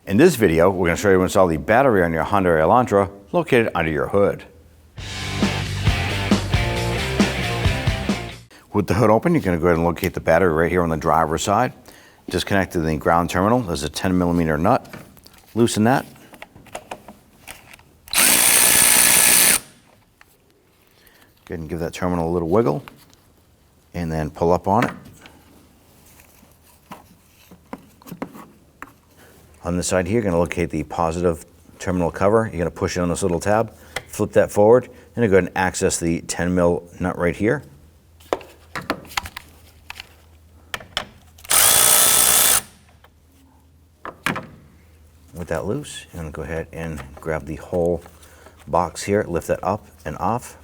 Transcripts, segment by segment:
In this video, we're going to show you how to install the battery on your Hyundai Elantra located under your hood. With the hood open, you're going to go ahead and locate the battery right here on the driver's side. Disconnect to the ground terminal. There's a 10mm nut. Loosen that. Go ahead and give that terminal a little wiggle and then pull up on it. On this side here, you're going to locate the positive terminal cover. You're going to push it on this little tab, flip that forward, and then go ahead and access the 10mm nut right here. With that loose, you're going to go ahead and grab the whole box here, lift that up and off.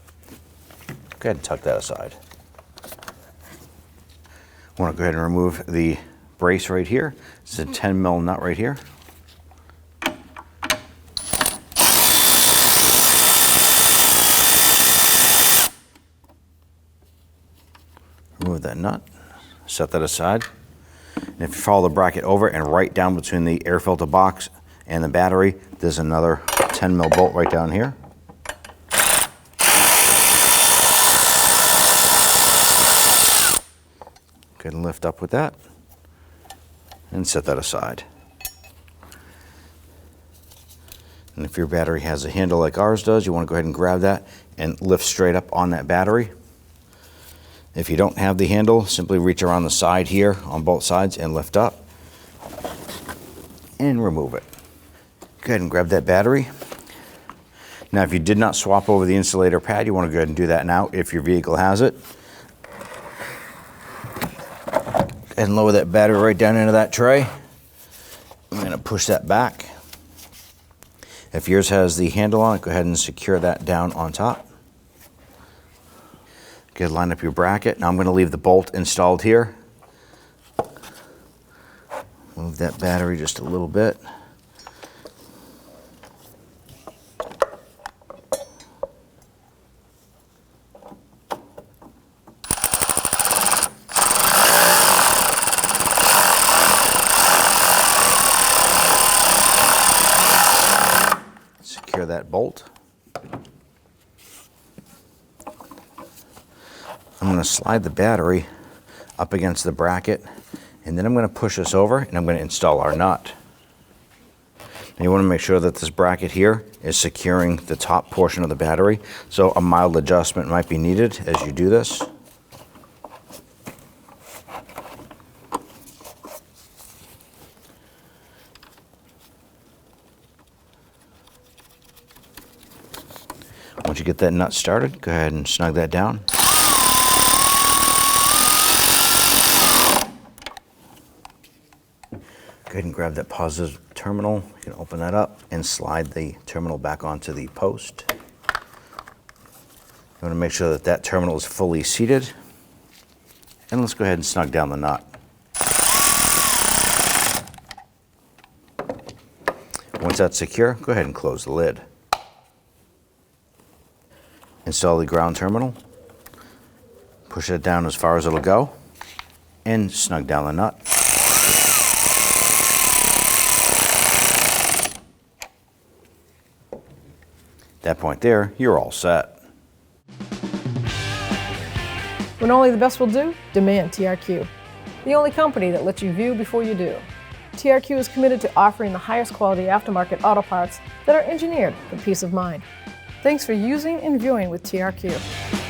Go ahead and tuck that aside. I want to go ahead and remove the brace right here. It's a 10mm nut right here. Remove that nut, set that aside. And if you follow the bracket over and right down between the air filter box and the battery, there's another 10mm bolt right down here. Go ahead and lift up with that and set that aside. And if your battery has a handle like ours does, you want to go ahead and grab that and lift straight up on that battery. If you don't have the handle, simply reach around the side here on both sides and lift up and remove it. Go ahead and grab that battery. Now, if you did not swap over the insulator pad, you want to go ahead and do that now if your vehicle has it. And lower that battery right down into that tray. I'm going to push that back. If yours has the handle on it, go ahead and secure that down on top. Go ahead, line up your bracket. Now I'm going to leave the bolt installed here. Move that battery just a little bit. Secure that bolt. I'm going to slide the battery up against the bracket, and then I'm going to push this over and I'm going to install our nut. Now you want to make sure that this bracket here is securing the top portion of the battery, so a mild adjustment might be needed as you do this. Once you get that nut started, go ahead and snug that down. Go ahead and grab that positive terminal. You can open that up and slide the terminal back onto the post. You want to make sure that that terminal is fully seated. And let's go ahead and snug down the nut. Once that's secure, go ahead and close the lid. Install the ground terminal. Push it down as far as it'll go and snug down the nut. At that point there, you're all set. When only the best will do, demand TRQ. The only company that lets you view before you do. TRQ is committed to offering the highest quality aftermarket auto parts that are engineered for peace of mind. Thanks for using and viewing with TRQ.